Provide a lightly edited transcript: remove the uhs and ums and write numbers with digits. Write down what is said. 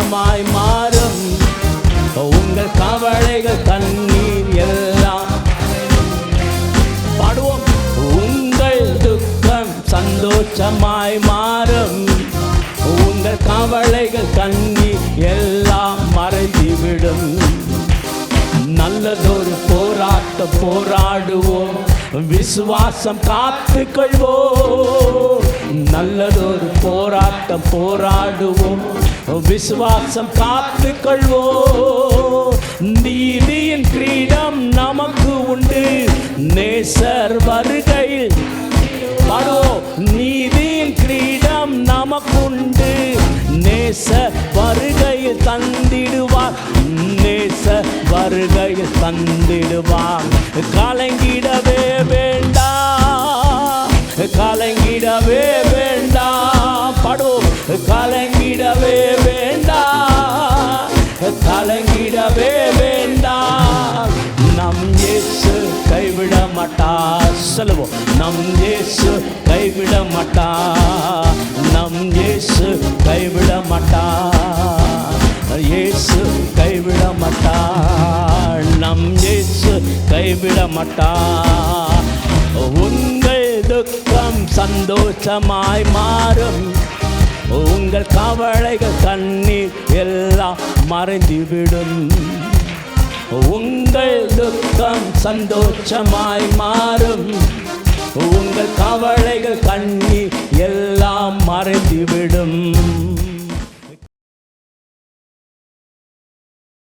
சந்தோஷமாய் மாறும். உங்கள் கவலைகள் கண்ணீர் எல்லாம் பாடுவோம். உங்கள் துக்கம் சந்தோஷமாய் மாறும். உங்கள் கவலைகள் கண்ணீர் எல்லாம் மறைந்துவிடும். நல்லதொரு போராட்டம் போராடுவோம், விசுவாசம் காத்துக்கொள்வோம். நல்லதொரு போராட்டம் போராடுவோம், விசுவாசம் காத்துக்கொள்வோம். நீதியின் கிரீடம் நமக்கு உண்டு, நேசர் வருகையில் பாடுவோம். நீதியின் கிரீடம் நமக்குண்டு, நேசர் வருகையில் தந்திடுவார். நேசர் வருகையில் தந்திடுவார். கலங்கிடவே வேண்டாம், கலங்கிடவே வேண்டாம். பாடுவோம். கலங்கிடவே வேண்டாம், கலங்கிடவே வேண்டாம். நம் இயேசு கைவிட மாட்டார். சொல்லுவோம். நம் இயேசு கைவிட மாட்டார். நம் இயேசு கைவிட மாட்டார். இயேசு கைவிட மாட்டார். நம் இயேசு கைவிட மாட்டார். உங்கள் துக்கம் சந்தோஷமாய் மாறும். உங்கள் கவலைகள் கண்ணீர் எல்லாம் மறைந்துவிடும். உங்கள் துக்கம் சந்தோஷமாய் மாறும். உங்கள் கவலைகள் கண்ணீர் எல்லாம் மறைந்துவிடும்.